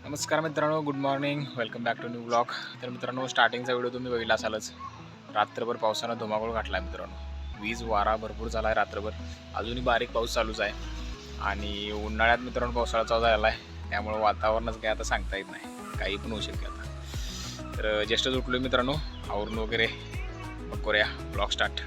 नमस्कार मित्रांनो, good morning, welcome back to new blog. तर मित्रांनो, स्टार्टिंगचा व्हिडिओ तुम्ही बघितला असालच. रात्रभर पावसानं धुमाकूळ घातला आहे मित्रांनो. वीज वारा भरपूर झाला आहे रात्रभर. अजूनही बारीक पाऊस चालूच आहे आणि उन्हाळ्यात मित्रांनो पावसाळा चालू झाला आहे, त्यामुळे वातावरणच काय आता सांगता येत नाही, काही पण होऊ शकते आता. तर ज्येष्ठच उठलो मित्रांनो, आवरून वगैरे मग करूया ब्लॉग स्टार्ट.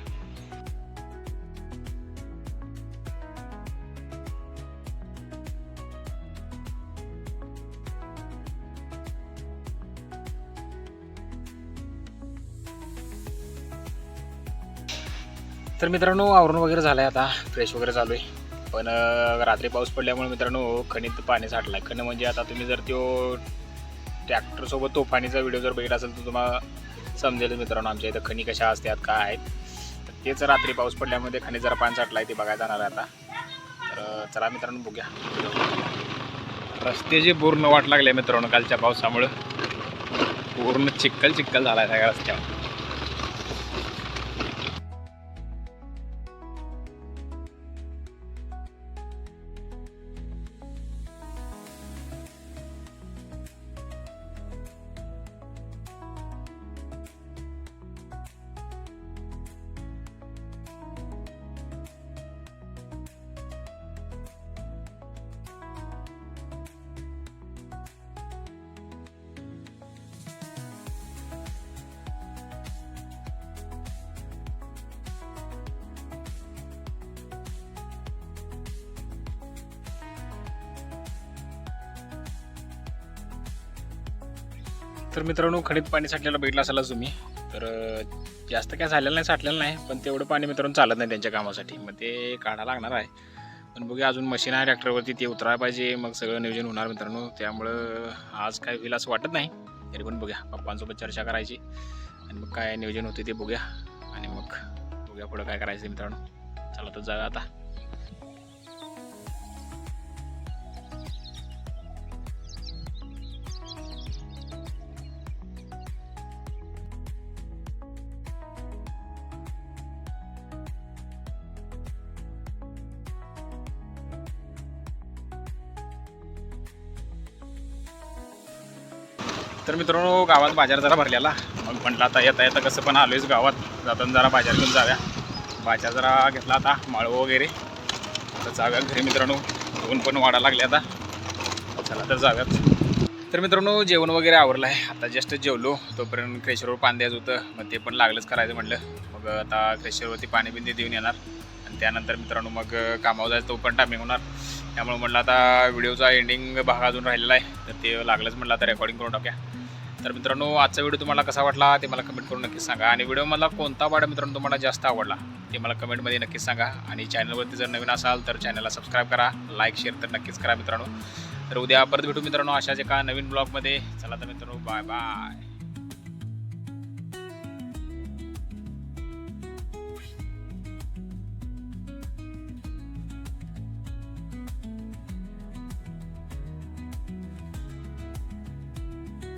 तर मित्रांनो, आवरून वगैरे झालं आहे, आता फ्रेश वगैरे चालू आहे. पण रात्री पाऊस पडल्यामुळे मित्रांनो खणीत पाणी साठलं आहे. खणं म्हणजे आता तुम्ही जर तो ट्रॅक्टरसोबत तोफानीचा व्हिडिओ जर बघितला असेल तर तुम्हाला समजेल मित्रांनो आमच्या इथं खणी कशा असतात, काय आहेत. तर तेच रात्री पाऊस पडल्यामुळे खणीत जरा पाणी साठलं आहे, ते बघायला जाणार आहे आता. तर चला मित्रांनो बघूया. रस्त्याची पूर्ण वाट लागली आहे मित्रांनो, कालच्या पावसामुळं पूर्ण चिखल झाला आहे सगळ्या रस्त्यावर. तर मित्रांनो, खडीत पाणी साठलेलं बघितलं असालच तुम्ही. तर जास्त काय झालेलं नाही, साठलेलं नाही, पण तेवढं पाणी मित्रांनो चालत नाही त्यांच्या कामासाठी. मग ते काढा लागणार आहे. पण बघूया, अजून मशीन आहे ट्रॅक्टरवरती, ते उतरायला पाहिजे, मग सगळं नियोजन होणार मित्रांनो. त्यामुळं आज काय होईल असं वाटत नाही, तरी पण बघूया, पप्पांसोबत चर्चा करायची आणि मग काय नियोजन होते ते बघूया आणि मग बघूया पुढं काय करायचं मित्रांनो. चला तर जाऊया आता. तर मित्रांनो, गावात बाजार जरा भरलेला, मग म्हटलं आता येता कसं पण आलोयच गावात, जाताना जरा बाजार घेऊन जाव्या. बाजार जरा घेतला आता, माळव वगैरे. आता जाव्या घरी मित्रांनो, ऊन पण वाढायला लागले आता. चला तर जाव्यात. तर मित्रांनो, जेवण वगैरे आवरलं आहे, आता जस्ट जेवलो. तोपर्यंत क्रेशरवर पाणी द्यायचं होतं, मग ते पण लागलंच करायचं म्हटलं. मग आता क्रेशरवरती पाणी बिंदी देऊन येणार आणि त्यानंतर मित्रांनो मग कामावर जायचं, तो पण टायमिंग होणार. त्यामुळे म्हटलं आता व्हिडिओचा एंडिंग भाग अजून राहिलेला आहे, तर ते लागलंच म्हटलं आता रेकॉर्डिंग करून टाकूया. तर मित्रांनो, आजचा व्हिडिओ तुम्हाला कसा वाटला ते मला कमेंट करून नक्कीच सांगा. आणि व्हिडिओ मला कोणता पार्ट मित्रांनो तुम्हाला जास्त आवडला ते मला कमेंटमध्ये नक्कीच सांगा. आणि चॅनलवरती जर नवीन असाल तर चॅनलला सबस्क्राईब करा, लाईक शेअर तर नक्कीच करा मित्रांनो. तर उद्या परत भेटू मित्रांनो अशाच एका नवीन ब्लॉगमध्ये. चला तर मित्रांनो, बाय बाय.